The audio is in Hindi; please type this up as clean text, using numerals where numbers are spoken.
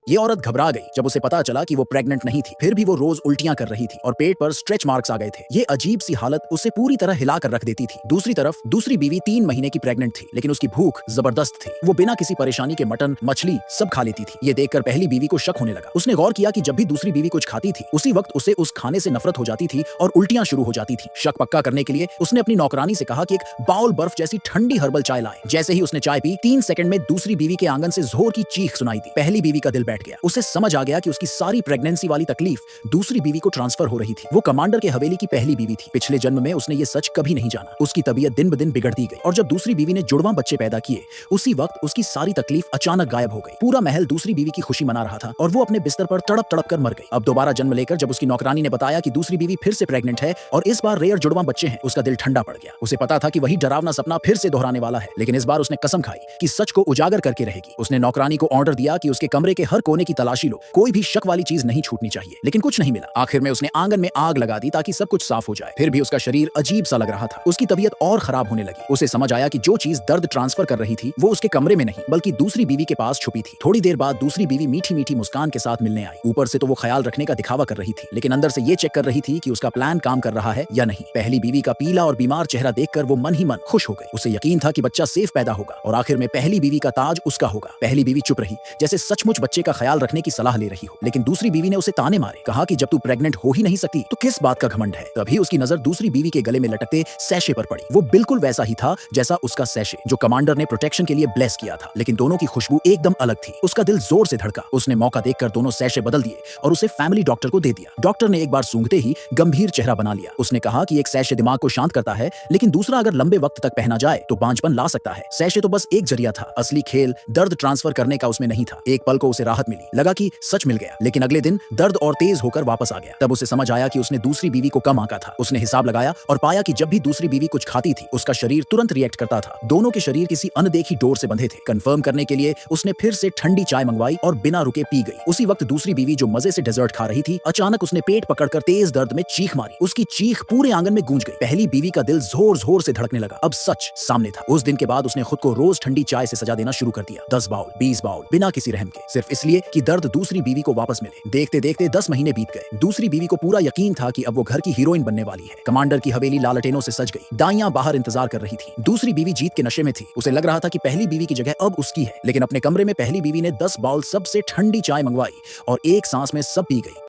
ये औरत घबरा गई जब उसे पता चला कि वो प्रेग्नेंट नहीं थी। फिर भी वो रोज उल्टियां कर रही थी और पेट पर स्ट्रेच मार्क्स आ गए थे। ये अजीब सी हालत उसे पूरी तरह हिला कर रख देती थी। दूसरी तरफ दूसरी बीवी 3 महीने की प्रेग्नेंट थी, लेकिन उसकी भूख जबरदस्त थी। वो बिना किसी परेशानी के मटन, मछली सब खा लेती थी। ये देखकर पहली बीवी को शक होने लगा। उसने गौर किया कि जब भी दूसरी बीवी कुछ खाती थी, उसी वक्त उसे उस खाने से नफरत हो जाती थी और उल्टियां शुरू हो जाती थी। शक पक्का करने के लिए उसने अपनी नौकरानी से कहा कि एक बाउल बर्फ जैसी ठंडी हर्बल चाय लाए। जैसे ही उसने चाय पी, 3 सेकंड में दूसरी बीवी के आंगन से जोर की चीख सुनाई दी। पहली बीवी का दिल बैठ गया। उसे समझ आ गया कि उसकी सारी प्रेगनेंसी वाली तकलीफ दूसरी बीवी को ट्रांसफर हो रही थी। वो कमांडर के हवेली की पहली बीवी थी। पिछले जन्म में उसने ये सच कभी नहीं जाना। उसकी तबीयत दिन ब दिन बिगड़ती गई और जब दूसरी बीवी ने जुड़वा बच्चे पैदा किए, उसी वक्त उसकी सारी तकलीफ अचानक गायब हो गई। पूरा महल दूसरी बीवी की खुशी मना रहा था और वो अपने बिस्तर पर तड़प तड़प कर मर गई। अब दोबारा जन्म लेकर जब उसकी नौकरानी ने बताया कि दूसरी बीवी फिर से प्रेग्नेंट है और इस बार रेयर जुड़वा बच्चे हैं, उसका दिल ठंडा पड़ गया। उसे पता था कि वही डरावना सपना फिर से दोहराने वाला है, लेकिन इस बार उसने कसम खाई कि सच को उजागर करके रहेगी। उसने नौकरानी को ऑर्डर दिया कि उसके कमरे के हर कोने की तलाशी लो, कोई भी शक वाली चीज नहीं छूटनी चाहिए। लेकिन कुछ नहीं मिला। आखिर में उसने आंगन में आग लगा दी ताकि सब कुछ साफ हो जाए। फिर भी उसका शरीर अजीब सा लग रहा था। उसकी तबीयत और खराब होने लगी। उसे समझ आया कि जो चीज दर्द ट्रांसफर कर रही थी वो उसके कमरे में नहीं बल्कि दूसरी बीवी के पास छुपी थी। थोड़ी देर बाद दूसरी बीवी मीठी मीठी मुस्कान के साथ मिलने आई। ऊपर से तो वो ख्याल रखने का दिखावा कर रही थी, लेकिन अंदर से ये चेक कर रही थी कि उसका प्लान काम कर रहा है या नहीं। पहली बीवी का पीला और बीमार चेहरा देखकर वो मन ही मन खुश हो गई। उसे यकीन था कि बच्चा सेफ पैदा होगा और आखिर में पहली बीवी का ताज उसका होगा। पहली बीवी चुप रही, जैसे सचमुच बच्चे का ख्याल रखने की सलाह ले रही हो। लेकिन दूसरी बीवी ने उसे ताने मारे, कहा कि जब तू प्रेग्नेंट हो ही नहीं सकती तो किस बात का घमंड है। तभी उसकी नजर दूसरी बीवी के गले में लटकते सैशे पर पड़ी। वो बिल्कुल वैसा ही था जैसा उसका सैशे जो कमांडर ने प्रोटेक्शन के लिए ब्लेस किया था, लेकिन दोनों की खुशबू एकदम अलग थी। उसका दिल जोर से धड़का। उसने मौका देखकर दोनों सैशे बदल दिए और उसे फैमिली डॉक्टर को दे दिया। डॉक्टर ने एक बार सूंघते ही गंभीर चेहरा बना लिया। उसने कहा कि एक सैशे दिमाग को शांत करता है, लेकिन दूसरा अगर लंबे वक्त तक पहना जाए तो बांझपन ला सकता है। सैशे तो बस एक जरिया था, असली खेल दर्द ट्रांसफर करने का उसमें नहीं था। एक पल को उसे राहत मिली, लगा कि सच मिल गया, लेकिन अगले दिन दर्द और तेज होकर वापस आ गया। तब उसे समझ आया कि उसने दूसरी बीवी को कम आंका था। उसने हिसाब लगाया और पाया कि जब भी दूसरी बीवी कुछ खाती थी उसका शरीर तुरंत रिएक्ट करता था। दोनों के शरीर किसी अनदेखी डोर से बंधे थे। कंफर्म करने के लिए उसने फिर से ठंडी चाय मंगवाई और बिना रुके पी गई। उसी वक्त दूसरी बीवी जो मजे से डेजर्ट खा रही थी, अचानक उसने पेट पकड़कर तेज दर्द में चीख मारी। उसकी चीख पूरे आंगन में गूंज गई। पहली बीवी का दिल जोर जोर से धड़कने लगा। अब सच सामने था। उस दिन के बाद उसने खुद को रोज ठंडी चाय से सजा देना शुरू कर दिया। 10 बाउल, 20 बाउल, बिना किसी रहम के, सिर्फ इसलिए कि दर्द दूसरी बीवी को वापस मिले। देखते देखते 10 महीने बीत गए। दूसरी बीवी को पूरा यकीन था कि अब वो घर की हीरोइन बनने वाली है। कमांडर की हवेली लालटेनों से सज गई। दाइयां बाहर इंतजार कर रही थी। दूसरी बीवी जीत के नशे में थी। उसे लग रहा था कि पहली बीवी की जगह अब उसकी है। लेकिन अपने कमरे में पहली बीवी ने 10 बाउल सबसे ठंडी चाय मंगवाई और एक सांस में सब पी गई।